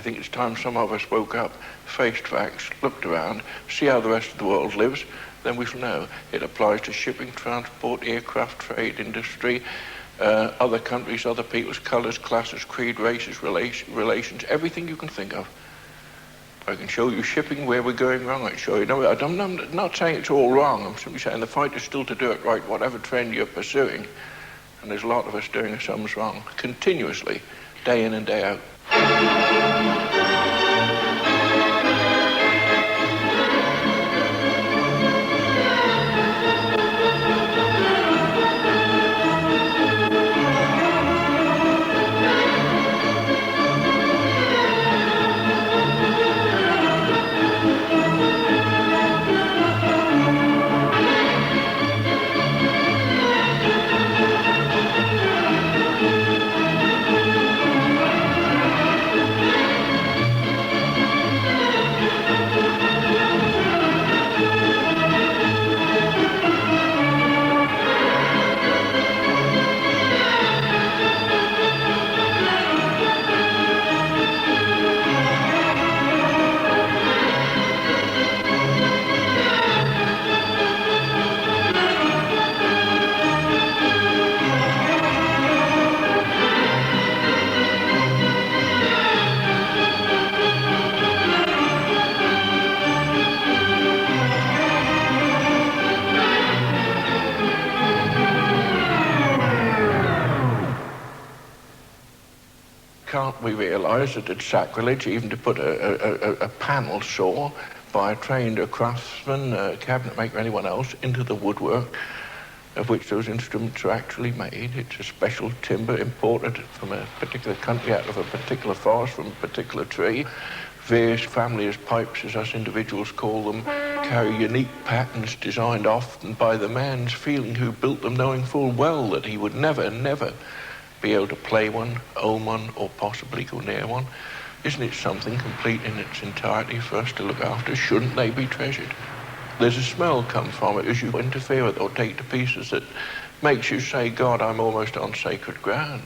think it's time some of us woke up, faced facts, looked around, see how the rest of the world lives, then we shall know. It applies to shipping, transport, aircraft, trade, industry, other countries, other people's colours, classes, creed, races, relations, everything you can think of. I can show you shipping where we're going wrong. I can show you. No, I'm not saying it's all wrong. I'm simply saying the fight is still to do it right, whatever trend you're pursuing. And there's a lot of us doing some wrong, continuously, day in and day out. Can't we realise that it's sacrilege even to put a panel saw by a trained craftsman, cabinet maker, anyone else, into the woodwork of which those instruments are actually made? It's a special timber imported from a particular country, out of a particular forest, from a particular tree. Various families, pipes, as us individuals call them, carry unique patterns designed often by the man's feeling who built them, knowing full well that he would never be able to play one, own one, or possibly go near one. Isn't it something complete in its entirety for us to look after? Shouldn't they be treasured? There's a smell come from it as you interfere with it or take to pieces that makes you say, God, I'm almost on sacred ground.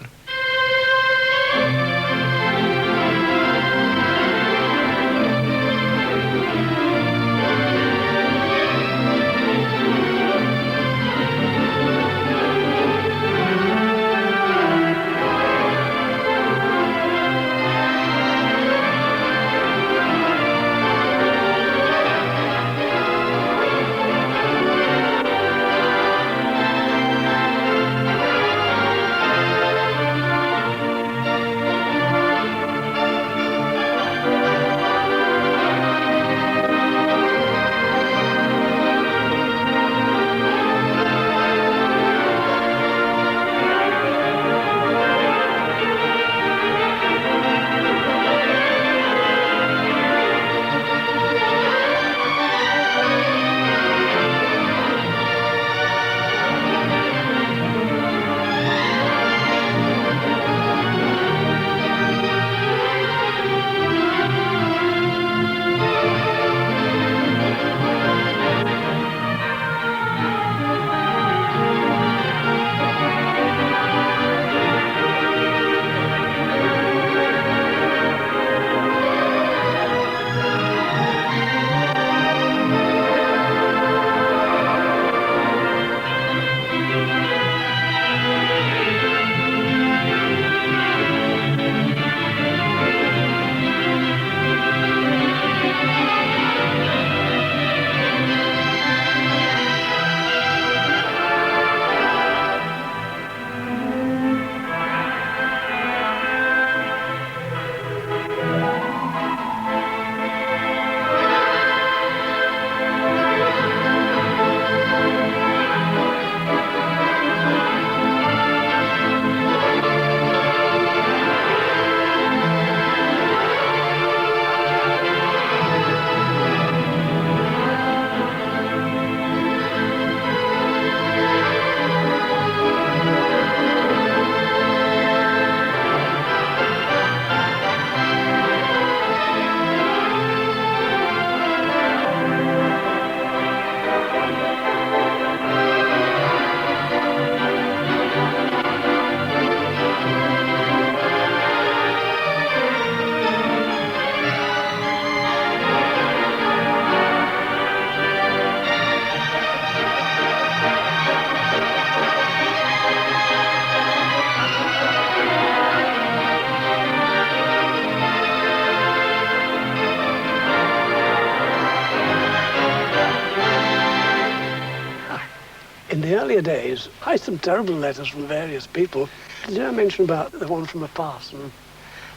is I had some terrible letters from various people. Did I mention about the one from a parson?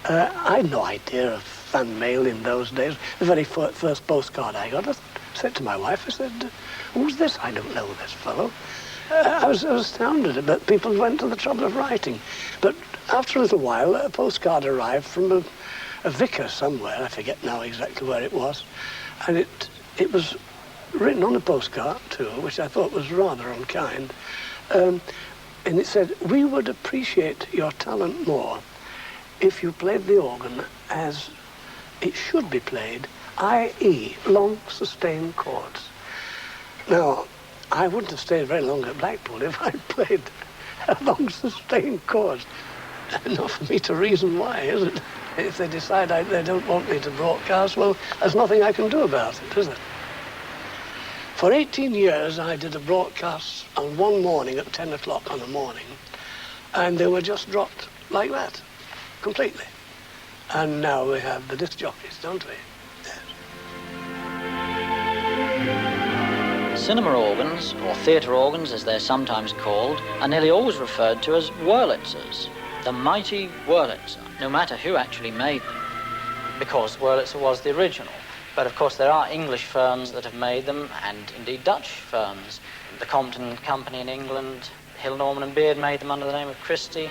I had no idea of fan mail in those days. The very first postcard I got, I said to my wife, I said, who's this? I don't know this fellow. I was astounded that people went to the trouble of writing. But after a little while, a postcard arrived from a vicar somewhere. I forget now exactly where it was. And it was written on a postcard too, which I thought was rather unkind. And it said, we would appreciate your talent more if you played the organ as it should be played, i.e. long sustained chords. Now, I wouldn't have stayed very long at Blackpool if I'd played long sustained chords. Not for me to reason why, is it? If they decide they don't want me to broadcast, well, there's nothing I can do about it, is there? For 18 years, I did a broadcast on one morning at 10 o'clock on a morning, and they were just dropped like that, completely. And now we have the disc jockeys, don't we? Yes. Cinema organs, or theatre organs as they're sometimes called, are nearly always referred to as Wurlitzers. The mighty Wurlitzer, no matter who actually made them, because Wurlitzer was the original. But of course there are English firms that have made them, and indeed Dutch firms. The Compton Company in England, Hill, Norman and Beard made them under the name of Christie.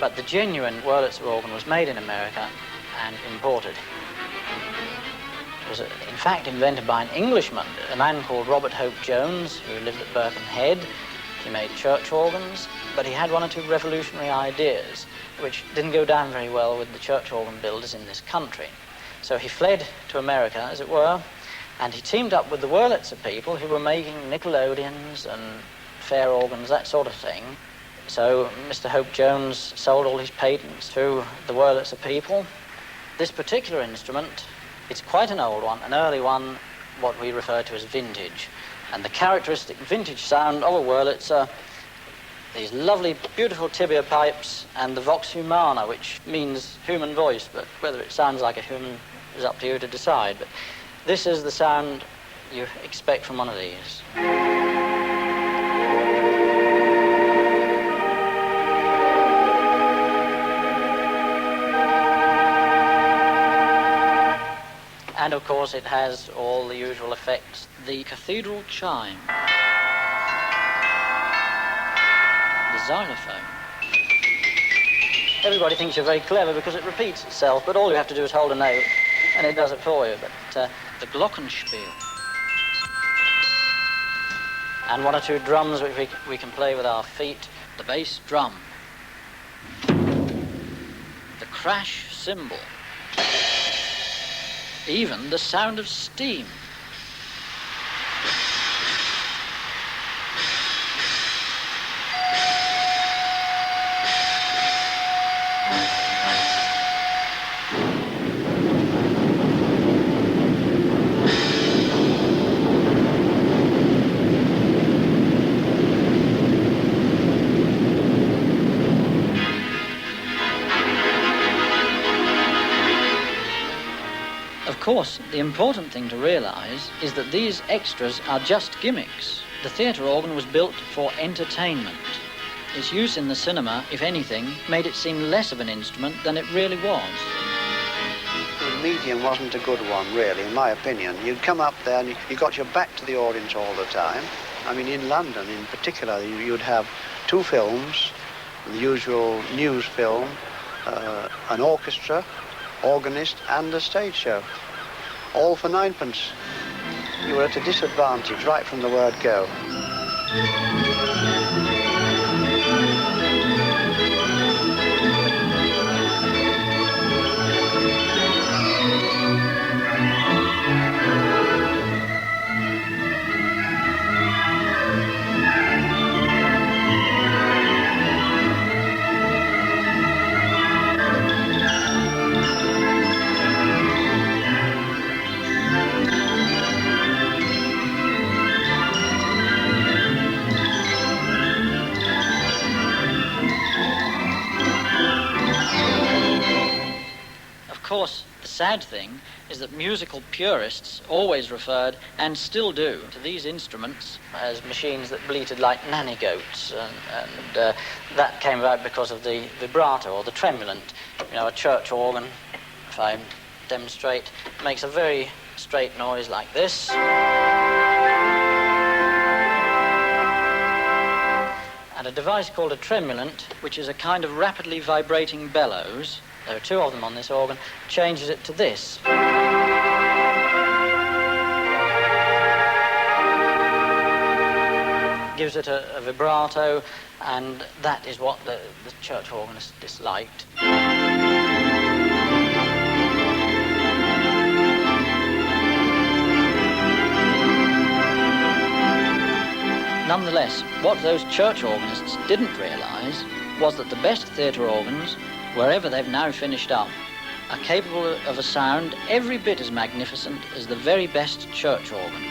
But the genuine Wurlitzer organ was made in America and imported. It was in fact invented by an Englishman, a man called Robert Hope Jones, who lived at Birkenhead. He made church organs, but he had one or two revolutionary ideas which didn't go down very well with the church organ builders in this country. So he fled to America, as it were, and he teamed up with the Wurlitzer people who were making Nickelodeons and fair organs, that sort of thing. So Mr. Hope Jones sold all his patents to the Wurlitzer people. This particular instrument, it's quite an old one, an early one, what we refer to as vintage. And the characteristic vintage sound of a Wurlitzer, these lovely, beautiful tibia pipes, and the vox humana, which means human voice, but whether it sounds like a human is up to you to decide. But this is the sound you expect from one of these. And of course it has all the usual effects. The cathedral chime, the xylophone. Everybody thinks you're very clever because it repeats itself, but all you have to do is hold a note and it does it for you. But the glockenspiel, and one or two drums which we can play with our feet. The bass drum, the crash cymbal, even the sound of steam. Of course, the important thing to realise is that these extras are just gimmicks. The theatre organ was built for entertainment. Its use in the cinema, if anything, made it seem less of an instrument than it really was. The medium wasn't a good one, really, in my opinion. You'd come up there and you got your back to the audience all the time. I mean, in London in particular, you'd have two films, the usual news film, an orchestra, organist and a stage show, all for 9p. You were at a disadvantage right from the word go. course, the sad thing is that musical purists always referred, and still do, to these instruments as machines that bleated like nanny goats, and that came about because of the vibrato or the tremulant. You know, a church organ, if I demonstrate, makes a very straight noise like this. And a device called a tremulant, which is a kind of rapidly vibrating bellows, there are two of them on this organ, changes it to this. Gives it a vibrato, and that is what the church organist disliked. Nonetheless, what those church organists didn't realise was that the best theatre organs, wherever they've now finished up, are capable of a sound every bit as magnificent as the very best church organ.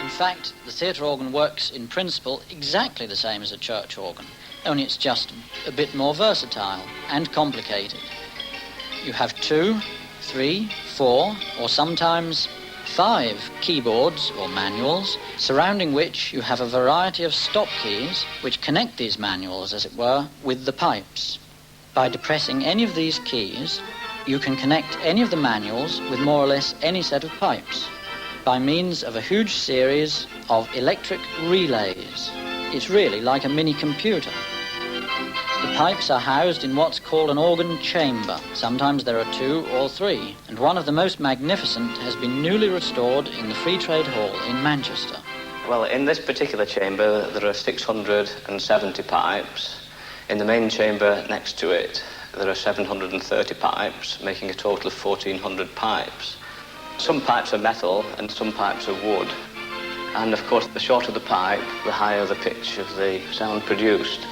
In fact, the theatre organ works in principle exactly the same as a church organ, only it's just a bit more versatile and complicated. You have 2, 3, 4, or sometimes 5 keyboards or manuals, surrounding which you have a variety of stop keys which connect these manuals, as it were, with the pipes. By depressing any of these keys, you can connect any of the manuals with more or less any set of pipes by means of a huge series of electric relays. It's really like a mini computer. The pipes are housed in what's called an organ chamber. Sometimes there are 2 or 3, and one of the most magnificent has been newly restored in the Free Trade Hall in Manchester. Well, in this particular chamber, there are 670 pipes. In the main chamber next to it, there are 730 pipes, making a total of 1,400 pipes. Some pipes are metal and some pipes are wood. And of course, the shorter the pipe, the higher the pitch of the sound produced.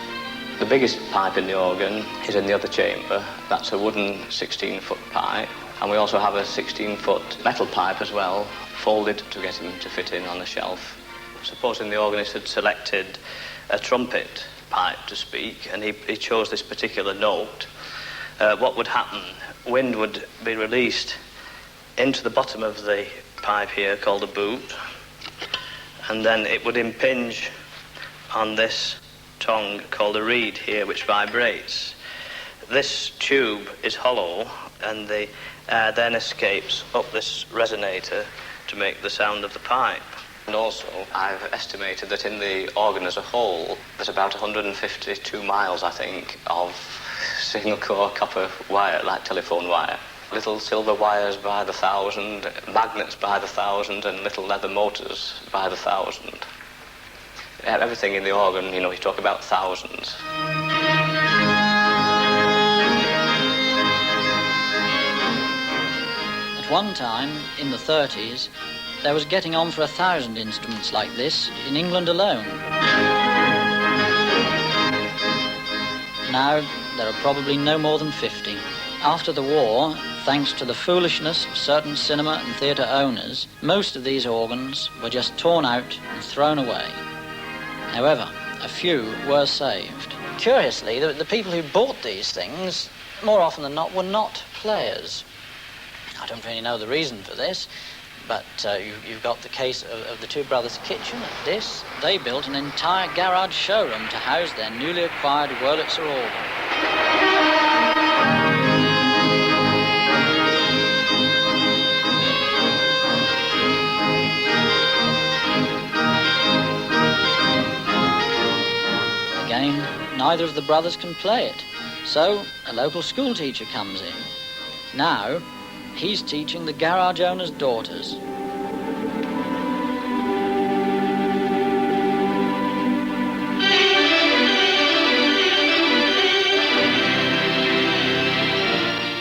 The biggest pipe in the organ is in the other chamber. That's a wooden 16-foot pipe. And we also have a 16-foot metal pipe as well, folded to get him to fit in on a shelf. Supposing the organist had selected a trumpet pipe to speak, and he chose this particular note, what would happen? Wind would be released into the bottom of the pipe here, called a boot, and then it would impinge on this tongue called a reed here, which vibrates. This tube is hollow, and the air then escapes up this resonator to make the sound of the pipe. And also, I've estimated that in the organ as a whole, there's about 152 miles, I think, of single-core copper wire, like telephone wire. Little silver wires by the 1,000, magnets by the 1,000, and little leather motors by the 1,000. Everything in the organ, you talk about thousands. At one time, in the 30s, there was getting on for 1,000 instruments like this in England alone. Now, there are probably no more than 50. After the war, thanks to the foolishness of certain cinema and theatre owners, most of these organs were just torn out and thrown away. However, a few were saved. Curiously, the people who bought these things, more often than not, were not players. I don't really know the reason for this, but you've got the case of the two brothers' kitchen at Dis. They built an entire garage showroom to house their newly acquired Wurlitzer organ. neither of the brothers can play it. So a local school teacher comes in. Now he's teaching the garage owner's daughters.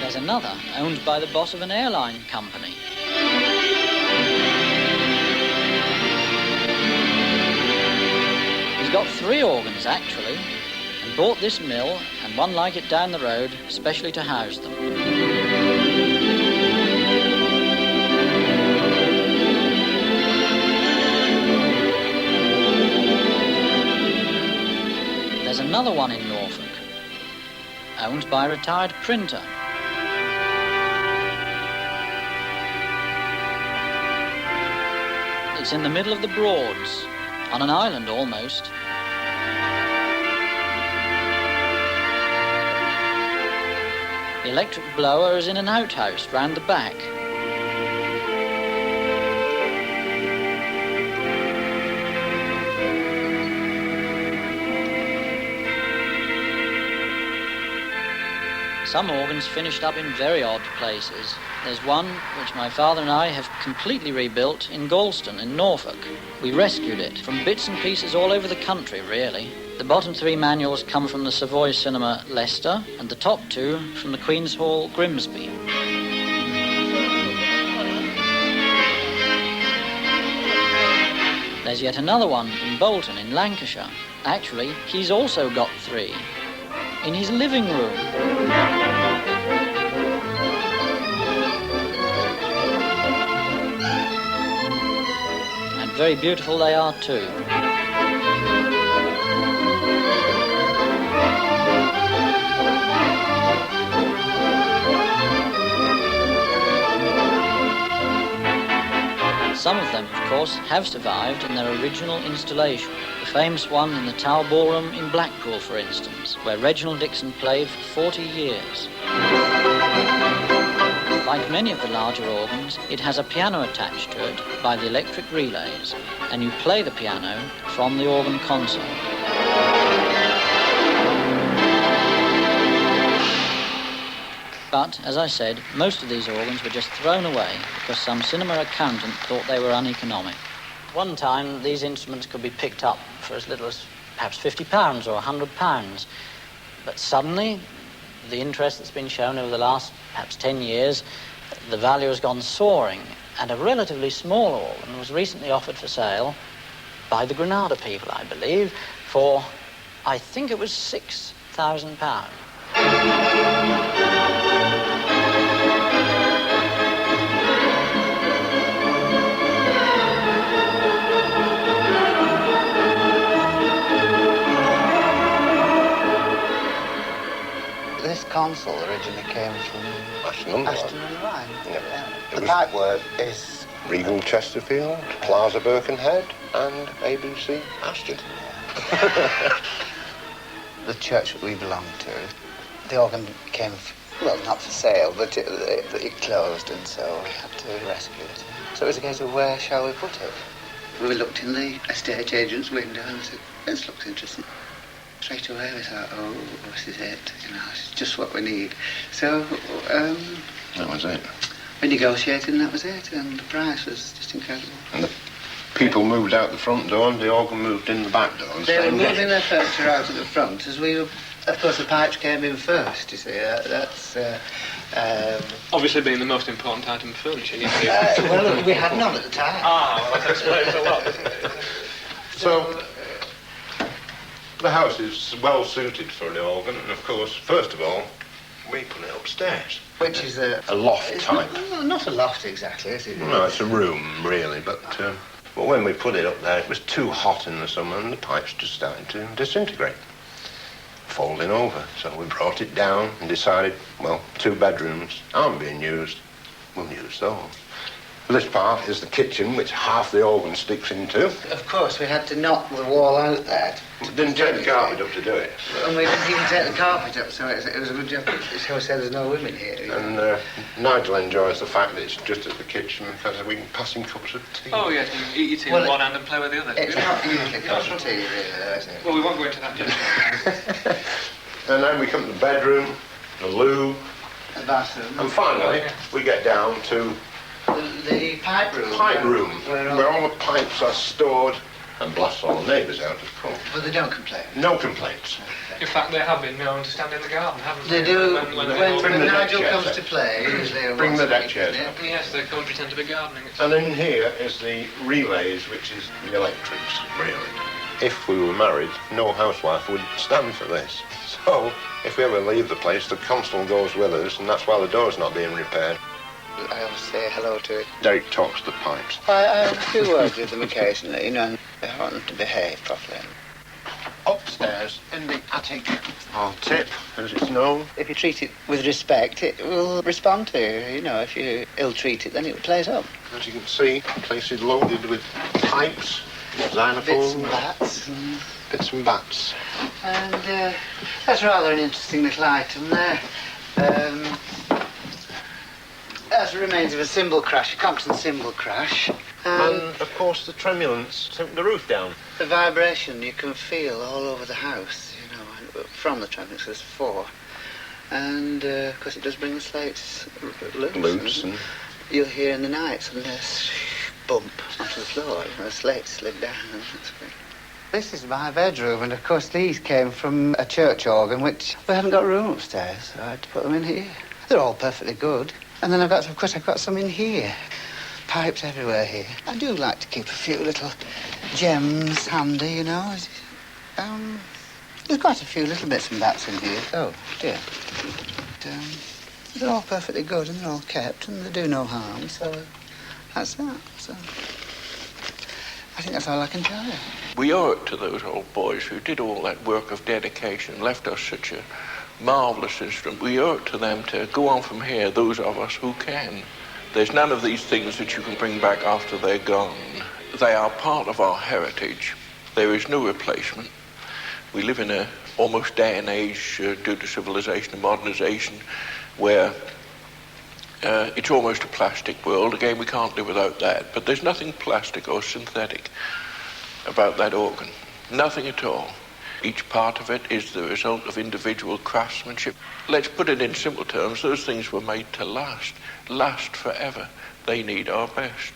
There's another owned by the boss of an airline company. He's got 3 organs actually, and bought this mill and one like it down the road, specially to house them. There's another one in Norfolk, owned by a retired printer. It's in the middle of the Broads, on an island almost. The electric blower is in an outhouse round the back. Some organs finished up in very odd places. There's one which my father and I have completely rebuilt in Galston in Norfolk. We rescued it from bits and pieces all over the country, really. The bottom 3 manuals come from the Savoy Cinema, Leicester, and the top 2 from the Queen's Hall, Grimsby. There's yet another one in Bolton in Lancashire. Actually, he's also got 3 in his living room. And very beautiful they are too. Some of them, of course, have survived in their original installation. The famous one in the Tower Ballroom in Blackpool, for instance, where Reginald Dixon played for 40 years. Like many of the larger organs, it has a piano attached to it by the electric relays, and you play the piano from the organ console. But, as I said, most of these organs were just thrown away because some cinema accountant thought they were uneconomic. One time, these instruments could be picked up for as little as perhaps £50 or £100. But suddenly, the interest that's been shown over the last perhaps 10 years, the value has gone soaring, and a relatively small organ was recently offered for sale by the Granada people, I believe, for, I think it was £6,000. This console originally came from Ashton Ashton-under Lyne. Yeah. The pipework is Regal Chesterfield, Plaza Birkenhead, and ABC Ashton. the church that we belong to. The organ came, well, not for sale, but it closed, and so we had to rescue it. So it was a case of where shall we put it? We looked in the estate agent's window and said, this looks interesting. Straight away we thought, oh, this is it, it's just what we need. So, that was it. We negotiated and that was it, and the price was just incredible. And the people moved out the front door and the organ moved in the back door. They were moving their furniture out at the front as we were, of course the pipes came in first, you see, that's... Obviously being the most important item of furniture. Well, we had none at the time. Well, that explains a lot. So, the house is well suited for an organ, and of course, first of all, we put it upstairs. Which is a loft type. Not a loft exactly, is it? No, it's a room, really, but when we put it up there, it was too hot in the summer and the pipes just started to disintegrate, folding over. So we brought it down and decided, well, 2 bedrooms aren't being used, we'll use those. This part is the kitchen, which half the organ sticks into. Of course, we had to knock the wall out there. We didn't take the carpet up to do it. And we didn't even take the carpet up, so it was a good job. So we said there's no women here. And Nigel enjoys the fact that it's just at the kitchen because we can pass him cups of tea. Oh, yes, you can eat your tea with one hand and play with the other. It's not usually cups of tea, really, though, is it? Well, we won't go into that just now. And then we come to the bedroom, the loo, The bathroom. and finally we get down to The pipe room. pipe room, Where where all the pipes are stored and blasts all the neighbours out, of course. But they don't complain. No complaints. In fact, they have been known to stand in the garden, haven't they? They do. When When the Nigel deck comes chairs to up. play, usually Bring the deck chairs yeah. up. Yes, they come and pretend to be gardening. And in here is the relays, which is the electrics, really. If we were married, no housewife would stand for this. So, if we ever leave the place, the console goes with us, and that's why the door's not being repaired. I always say hello to it. Derek talks to the pipes. I have a few words with them occasionally, you know, and I want them to behave properly. Upstairs, in the attic, our tip, as it's known. If you treat it with respect, it will respond to you. You know, if you ill-treat it, then it plays up. As you can see, the place is loaded with pipes, Bits xylophones, and bats. bits and bats. And that's rather an interesting little item there. That's the remains of a cymbal crash, a Compton cymbal crash. And, of course, the tremulants took the roof down. The vibration you can feel all over the house, you know, from the tremulants, there's 4. And, of course, it does bring the slates loose. And You'll hear in the night suddenly a bump onto the floor, you know, the slates slid down. This is my bedroom, and, of course, these came from a church organ, which we haven't got room upstairs, so I had to put them in here. They're all perfectly good. And then I've got some in here. Pipes everywhere here. I do like to keep a few little gems handy, you know. There's quite a few little bits and bats in here. Oh, dear. But, they're all perfectly good and they're all kept and they do no harm, so that's that. So I think that's all I can tell you. We owe it to those old boys who did all that work of dedication, left us such a marvellous instrument. We owe it to them to go on from here, those of us who can. There's none of these things that you can bring back after they're gone. They are part of our heritage. There is no replacement. We live in a almost day and age, due to civilization and modernization, where it's almost a plastic world. Again, we can't live without that. But there's nothing plastic or synthetic about that organ. Nothing at all. Each part of it is the result of individual craftsmanship. Let's put it in simple terms. Those things were made to last forever. They need our best.